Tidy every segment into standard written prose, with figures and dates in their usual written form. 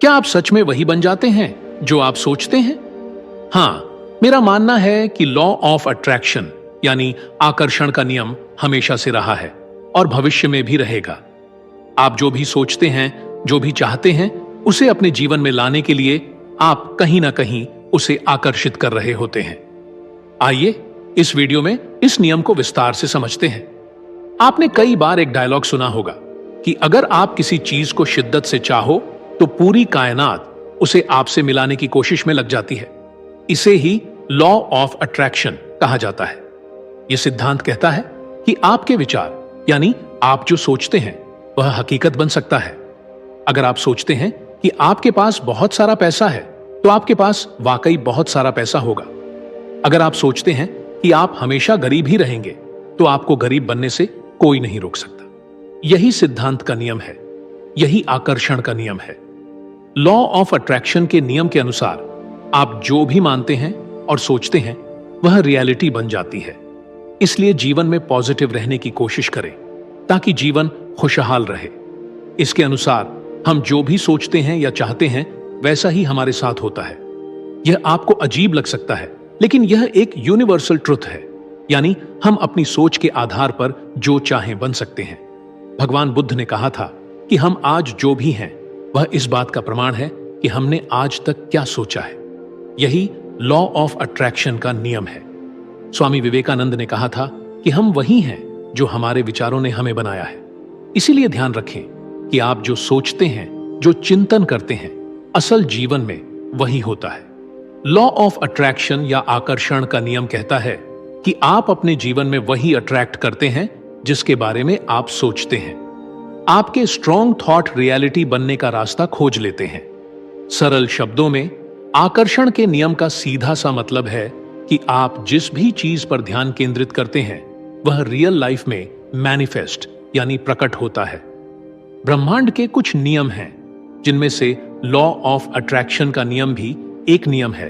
क्या आप सच में वही बन जाते हैं जो आप सोचते हैं? हाँ, मेरा मानना है कि लॉ ऑफ अट्रैक्शन यानी आकर्षण का नियम हमेशा से रहा है और भविष्य में भी रहेगा। आप जो भी सोचते हैं, जो भी चाहते हैं, उसे अपने जीवन में लाने के लिए आप कहीं ना कहीं उसे आकर्षित कर रहे होते हैं। आइए इस वीडियो में इस नियम को विस्तार से समझते हैं। आपने कई बार एक डायलॉग सुना होगा कि अगर आप किसी चीज को शिद्दत से चाहो तो पूरी कायनात उसे आपसे मिलाने की कोशिश में लग जाती है। इसे ही लॉ ऑफ अट्रैक्शन कहा जाता है। यह सिद्धांत कहता है कि आपके विचार यानी आप जो सोचते हैं वह हकीकत बन सकता है। अगर आप सोचते हैं कि आपके पास बहुत सारा पैसा है तो आपके पास वाकई बहुत सारा पैसा होगा। अगर आप सोचते हैं कि आप हमेशा गरीब ही रहेंगे तो आपको गरीब बनने से कोई नहीं रोक सकता। यही सिद्धांत का नियम है, यही आकर्षण का नियम है। लॉ ऑफ अट्रैक्शन के नियम के अनुसार आप जो भी मानते हैं और सोचते हैं वह रियलिटी बन जाती है। इसलिए जीवन में पॉजिटिव रहने की कोशिश करें ताकि जीवन खुशहाल रहे। इसके अनुसार हम जो भी सोचते हैं या चाहते हैं वैसा ही हमारे साथ होता है। यह आपको अजीब लग सकता है, लेकिन यह एक यूनिवर्सल ट्रुथ है, यानी हम अपनी सोच के आधार पर जो चाहें बन सकते हैं। भगवान बुद्ध ने कहा था कि हम आज जो भी हैं वह इस बात का प्रमाण है कि हमने आज तक क्या सोचा है। यही लॉ ऑफ अट्रैक्शन का नियम है। स्वामी विवेकानंद ने कहा था कि हम वही हैं जो हमारे विचारों ने हमें बनाया है। इसीलिए ध्यान रखें कि आप जो सोचते हैं, जो चिंतन करते हैं, असल जीवन में वही होता है। लॉ ऑफ अट्रैक्शन या आकर्षण का नियम कहता है कि आप अपने जीवन में वही अट्रैक्ट करते हैं जिसके बारे में आप सोचते हैं। आपके स्ट्रॉन्ग थॉट रियलिटी बनने का रास्ता खोज लेते हैं। सरल शब्दों में आकर्षण के नियम का सीधा सा मतलब है कि आप जिस भी चीज पर ध्यान केंद्रित करते हैं वह रियल लाइफ में मैनिफेस्ट यानी प्रकट होता है। ब्रह्मांड के कुछ नियम हैं जिनमें से लॉ ऑफ अट्रैक्शन का नियम भी एक नियम है,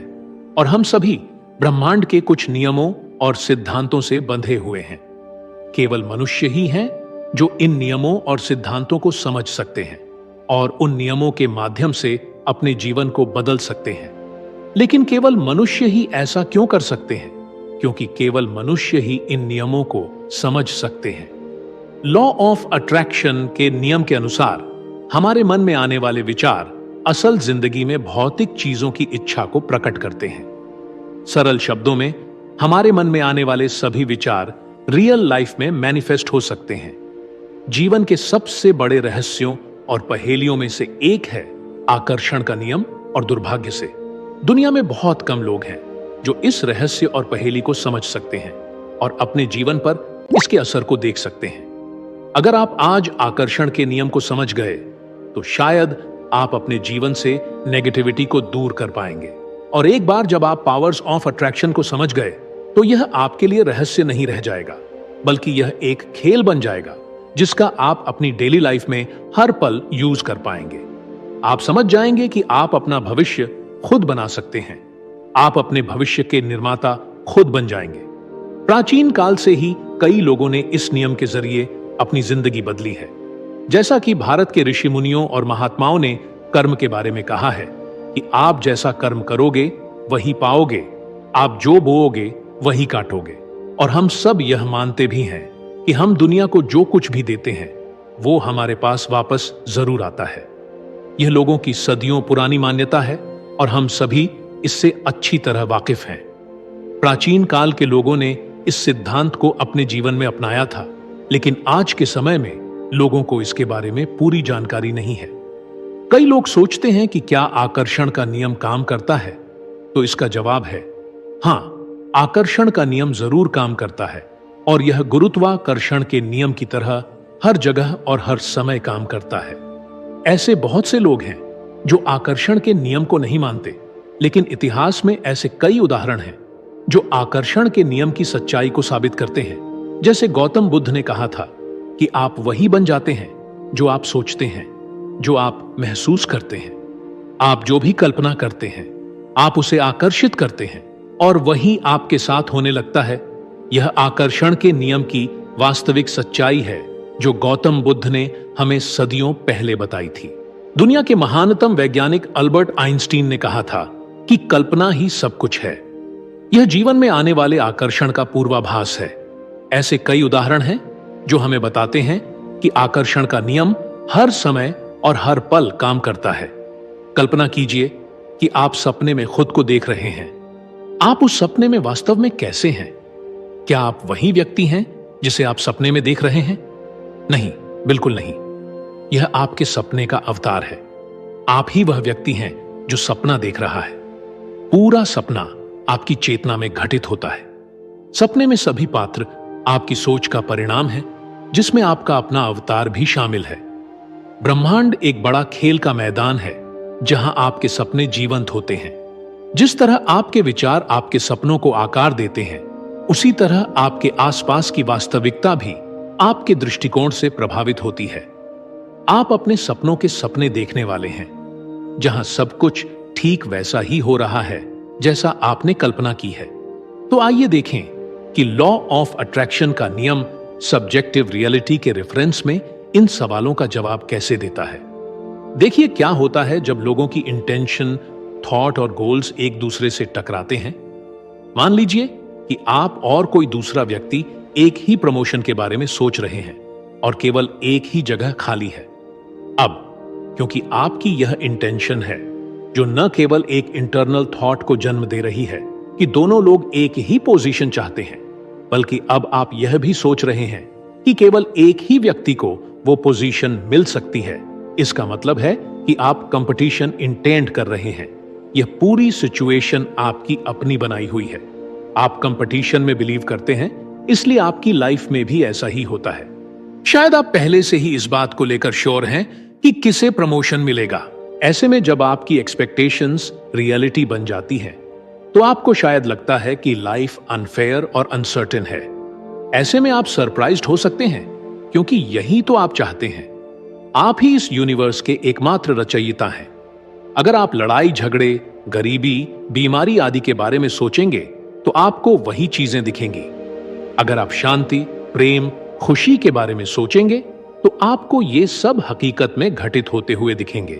और हम सभी ब्रह्मांड के कुछ नियमों और सिद्धांतों से बंधे हुए हैं। केवल मनुष्य ही हैं जो इन नियमों और सिद्धांतों को समझ सकते हैं और उन नियमों के माध्यम से अपने जीवन को बदल सकते हैं। लेकिन केवल मनुष्य ही ऐसा क्यों कर सकते हैं? क्योंकि केवल मनुष्य ही इन नियमों को समझ सकते हैं। लॉ ऑफ अट्रैक्शन के नियम के अनुसार हमारे मन में आने वाले विचार असल जिंदगी में भौतिक चीजों की इच्छा को प्रकट करते हैं। सरल शब्दों में हमारे मन में आने वाले सभी विचार रियल लाइफ में मैनिफेस्ट हो सकते हैं। जीवन के सबसे बड़े रहस्यों और पहेलियों में से एक है आकर्षण का नियम, और दुर्भाग्य से दुनिया में बहुत कम लोग हैं जो इस रहस्य और पहेली को समझ सकते हैं और अपने जीवन पर इसके असर को देख सकते हैं। अगर आप आज आकर्षण के नियम को समझ गए तो शायद आप अपने जीवन से नेगेटिविटी को दूर कर पाएंगे। और एक बार जब आप पावर्स ऑफ अट्रैक्शन को समझ गए तो यह आपके लिए रहस्य नहीं रह जाएगा, बल्कि यह एक खेल बन जाएगा जिसका आप अपनी डेली लाइफ में हर पल यूज कर पाएंगे। आप समझ जाएंगे कि आप अपना भविष्य खुद बना सकते हैं। आप अपने भविष्य के निर्माता खुद बन जाएंगे। प्राचीन काल से ही कई लोगों ने इस नियम के जरिए अपनी जिंदगी बदली है। जैसा कि भारत के ऋषि मुनियों और महात्माओं ने कर्म के बारे में कहा है कि आप जैसा कर्म करोगे वही पाओगे, आप जो बोओगे वही काटोगे। और हम सब यह मानते भी हैं कि हम दुनिया को जो कुछ भी देते हैं वो हमारे पास वापस जरूर आता है। यह लोगों की सदियों पुरानी मान्यता है और हम सभी इससे अच्छी तरह वाकिफ हैं। प्राचीन काल के लोगों ने इस सिद्धांत को अपने जीवन में अपनाया था, लेकिन आज के समय में लोगों को इसके बारे में पूरी जानकारी नहीं है। कई लोग सोचते हैं कि क्या आकर्षण का नियम काम करता है? तो इसका जवाब है हां, आकर्षण का नियम जरूर काम करता है, और यह गुरुत्वाकर्षण के नियम की तरह हर जगह और हर समय काम करता है। ऐसे बहुत से लोग हैं जो आकर्षण के नियम को नहीं मानते, लेकिन इतिहास में ऐसे कई उदाहरण हैं जो आकर्षण के नियम की सच्चाई को साबित करते हैं। जैसे गौतम बुद्ध ने कहा था कि आप वही बन जाते हैं जो आप सोचते हैं, जो आप महसूस करते हैं। आप जो भी कल्पना करते हैं आप उसे आकर्षित करते हैं और वही आपके साथ होने लगता है। यह आकर्षण के नियम की वास्तविक सच्चाई है जो गौतम बुद्ध ने हमें सदियों पहले बताई थी। दुनिया के महानतम वैज्ञानिक अल्बर्ट आइंस्टीन ने कहा था कि कल्पना ही सब कुछ है। यह जीवन में आने वाले आकर्षण का पूर्वाभास है। ऐसे कई उदाहरण हैं जो हमें बताते हैं कि आकर्षण का नियम हर समय और हर पल काम करता है। कल्पना कीजिए कि आप सपने में खुद को देख रहे हैं। आप उस सपने में वास्तव में कैसे हैं? क्या आप वही व्यक्ति हैं जिसे आप सपने में देख रहे हैं? नहीं, बिल्कुल नहीं। यह आपके सपने का अवतार है। आप ही वह व्यक्ति हैं जो सपना देख रहा है। पूरा सपना आपकी चेतना में घटित होता है। सपने में सभी पात्र आपकी सोच का परिणाम है, जिसमें आपका अपना अवतार भी शामिल है। ब्रह्मांड एक बड़ा खेल का मैदान है जहां आपके सपने जीवंत होते हैं। जिस तरह आपके विचार आपके सपनों को आकार देते हैं, उसी तरह आपके आसपास की वास्तविकता भी आपके दृष्टिकोण से प्रभावित होती है। आप अपने सपनों के सपने देखने वाले हैं, जहां सब कुछ ठीक वैसा ही हो रहा है जैसा आपने कल्पना की है। तो आइए देखें कि लॉ ऑफ अट्रैक्शन का नियम सब्जेक्टिव रियलिटी के रेफरेंस में इन सवालों का जवाब कैसे देता है। देखिए क्या होता है जब लोगों की इंटेंशन, थॉट और गोल्स एक दूसरे से टकराते हैं। मान लीजिए कि आप और कोई दूसरा व्यक्ति एक ही प्रमोशन के बारे में सोच रहे हैं और केवल एक ही जगह खाली है। अब क्योंकि आपकी यह इंटेंशन है जो न केवल एक इंटरनल थॉट को जन्म दे रही है कि दोनों लोग एक ही पोजीशन चाहते हैं, बल्कि अब आप यह भी सोच रहे हैं कि केवल एक ही व्यक्ति को वो पोजीशन मिल सकती है। इसका मतलब है कि आप कंपटीशन इंटेंड कर रहे हैं। यह पूरी सिचुएशन आपकी अपनी बनाई हुई है। आप कंपटीशन में बिलीव करते हैं, इसलिए आपकी लाइफ में भी ऐसा ही होता है। शायद आप पहले से ही इस बात को लेकर श्योर हैं कि किसे प्रमोशन मिलेगा। ऐसे में जब आपकी एक्सपेक्टेशंस रियलिटी बन जाती हैं, तो आपको शायद लगता है कि लाइफ अनफेयर और अनसर्टेन है। ऐसे में आप सरप्राइज्ड हो सकते हैं, क्योंकि यही तो आप चाहते हैं। आप ही इस यूनिवर्स के एकमात्र रचयिता हैं। अगर आप लड़ाई झगड़े, गरीबी, बीमारी आदि के बारे में सोचेंगे तो आपको वही चीजें दिखेंगी। अगर आप शांति, प्रेम, खुशी के बारे में सोचेंगे तो आपको ये सब हकीकत में घटित होते हुए दिखेंगे।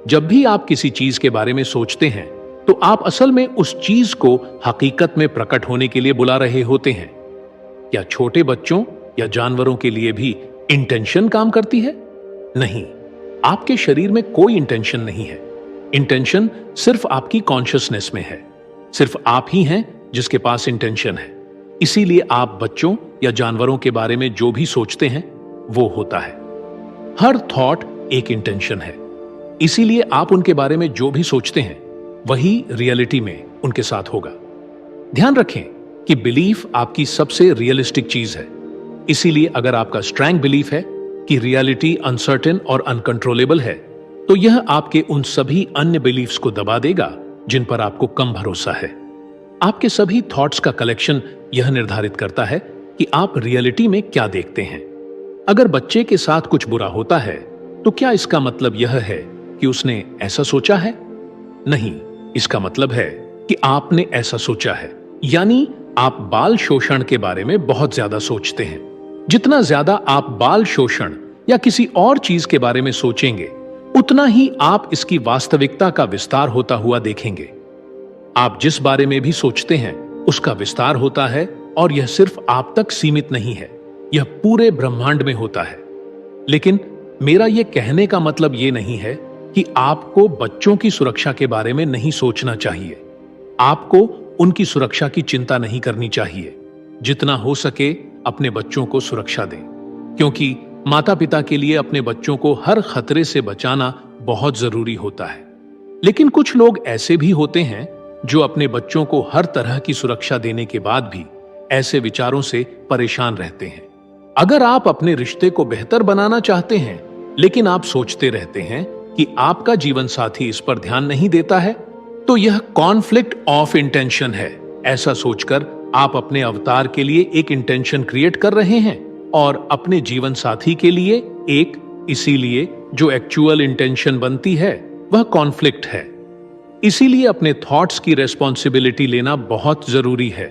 जब भी आप किसी चीज के बारे में सोचते हैं तो आप असल में उस चीज को हकीकत में प्रकट होने के लिए बुला रहे होते हैं। क्या छोटे बच्चों या जानवरों के लिए भी इंटेंशन काम करती है? नहीं, आपके शरीर में कोई इंटेंशन नहीं है। इंटेंशन सिर्फ आपकी कॉन्शियसनेस में है। सिर्फ आप ही हैं जिसके पास इंटेंशन है। इसीलिए आप बच्चों या जानवरों के बारे में जो भी सोचते हैं वो होता है। हर थॉट एक इंटेंशन है। इसीलिए आप उनके बारे में जो भी सोचते हैं वही रियलिटी में उनके साथ होगा। ध्यान रखें कि बिलीफ आपकी सबसे रियलिस्टिक चीज है। इसीलिए अगर आपका स्ट्रॉन्ग बिलीफ है कि रियलिटी अनसर्टेन और अनकंट्रोलेबल है, तो यह आपके उन सभी अन्य बिलीफ्स को दबा देगा जिन पर आपको कम भरोसा है। आपके सभी थॉट्स का कलेक्शन यह निर्धारित करता है कि आप रियलिटी में क्या देखते हैं। अगर बच्चे के साथ कुछ बुरा होता है तो क्या इसका मतलब यह है कि उसने ऐसा सोचा है? नहीं, इसका मतलब है कि आपने ऐसा सोचा है। यानी आप बाल शोषण के बारे में बहुत ज्यादा सोचते हैं। जितना ज्यादा आप बाल शोषण या किसी और चीज के बारे में सोचेंगे, उतना ही आप इसकी वास्तविकता का विस्तार होता हुआ देखेंगे। आप जिस बारे में भी सोचते हैं उसका विस्तार होता है, और यह सिर्फ आप तक सीमित नहीं है, यह पूरे ब्रह्मांड में होता है। लेकिन मेरा यह कहने का मतलब यह नहीं है कि आपको बच्चों की सुरक्षा के बारे में नहीं सोचना चाहिए। आपको उनकी सुरक्षा की चिंता नहीं करनी चाहिए। जितना हो सके अपने बच्चों को सुरक्षा दें, क्योंकि माता पिता के लिए अपने बच्चों को हर खतरे से बचाना बहुत जरूरी होता है। लेकिन कुछ लोग ऐसे भी होते हैं जो अपने बच्चों को हर तरह की सुरक्षा देने के बाद भी ऐसे विचारों से परेशान रहते हैं। अगर आप अपने रिश्ते को बेहतर बनाना चाहते हैं, लेकिन आप सोचते रहते हैं कि आपका जीवन साथी इस पर ध्यान नहीं देता है, तो यह कॉन्फ्लिक्ट ऑफ इंटेंशन है। ऐसा सोचकर आप अपने अवतार के लिए एक इंटेंशन क्रिएट कर रहे हैं और अपने जीवन साथी के लिए एक, इसीलिए जो एक्चुअल इंटेंशन बनती है वह कॉन्फ्लिक्ट है। इसीलिए अपने थॉट्स की रेस्पॉन्सिबिलिटी लेना बहुत जरूरी है।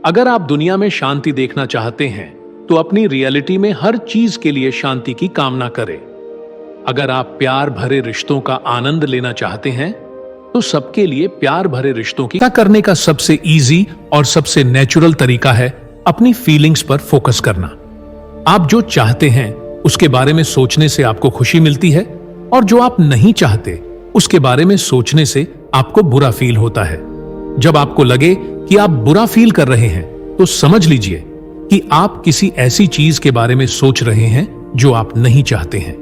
अगर आप दुनिया में शांति देखना चाहते हैं तो अपनी रियलिटी में हर चीज के लिए शांति की कामना करें। अगर आप प्यार भरे रिश्तों का आनंद लेना चाहते हैं तो सबके लिए प्यार भरे रिश्तों की करने का सबसे इजी और सबसे नेचुरल तरीका है अपनी फीलिंग्स पर फोकस करना। आप जो चाहते हैं उसके बारे में सोचने से आपको खुशी मिलती है, और जो आप नहीं चाहते उसके बारे में सोचने से आपको बुरा फील होता है। जब आपको लगे कि आप बुरा फील कर रहे हैं तो समझ लीजिए कि आप किसी ऐसी चीज के बारे में सोच रहे हैं जो आप नहीं चाहते हैं।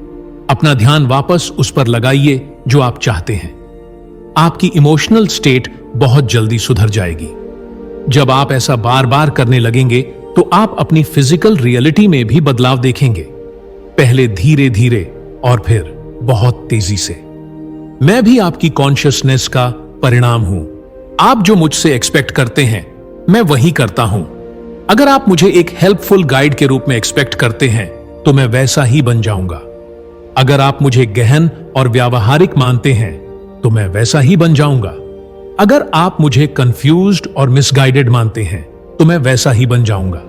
अपना ध्यान वापस उस पर लगाइए जो आप चाहते हैं। आपकी इमोशनल स्टेट बहुत जल्दी सुधर जाएगी। जब आप ऐसा बार बार करने लगेंगे तो आप अपनी फिजिकल रियलिटी में भी बदलाव देखेंगे, पहले धीरे धीरे और फिर बहुत तेजी से। मैं भी आपकी कॉन्शियसनेस का परिणाम हूं। आप जो मुझसे एक्सपेक्ट करते हैं मैं वही करता हूं। अगर आप मुझे एक हेल्पफुल गाइड के रूप में एक्सपेक्ट करते हैं तो मैं वैसा ही बन जाऊंगा। अगर आप मुझे गहन और व्यावहारिक मानते हैं तो मैं वैसा ही बन जाऊंगा। अगर आप मुझे कंफ्यूज्ड और मिसगाइडेड मानते हैं तो मैं वैसा ही बन जाऊंगा।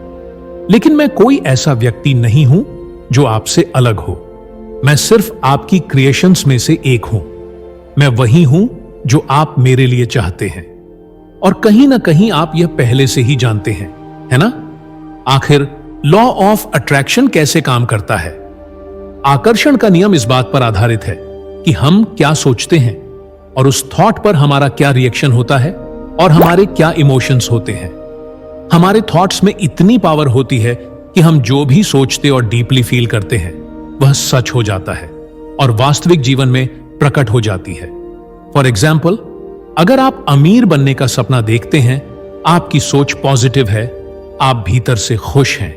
लेकिन मैं कोई ऐसा व्यक्ति नहीं हूं जो आपसे अलग हो। मैं सिर्फ आपकी क्रिएशंस में से एक हूं। मैं वही हूं जो आप मेरे लिए चाहते हैं, और कहीं ना कहीं आप यह पहले से ही जानते हैं, है ना? आखिर लॉ ऑफ अट्रैक्शन कैसे काम करता है? आकर्षण का नियम इस बात पर आधारित है कि हम क्या सोचते हैं और उस थॉट पर हमारा क्या रिएक्शन होता है और हमारे क्या इमोशंस होते हैं। हमारे थॉट्स में इतनी पावर होती है कि हम जो भी सोचते और डीपली फील करते हैं वह सच हो जाता है और वास्तविक जीवन में प्रकट हो जाती है। फॉर एग्जाम्पल, अगर आप अमीर बनने का सपना देखते हैं, आपकी सोच पॉजिटिव है, आप भीतर से खुश हैं,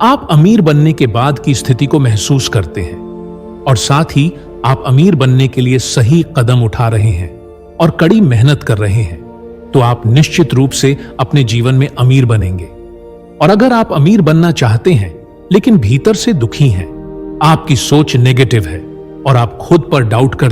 आप अमीर बनने के बाद की स्थिति को महसूस करते हैं, और साथ ही आप अमीर बनने के लिए सही कदम उठा रहे हैं और कड़ी मेहनत कर रहे हैं, तो आप निश्चित रूप से अपने जीवन में अमीर बनेंगे। और अगर आप अमीर बनना चाहते हैं लेकिन भीतर से दुखी हैं, आपकी सोच नेगेटिव है और आप खुद पर डाउट करते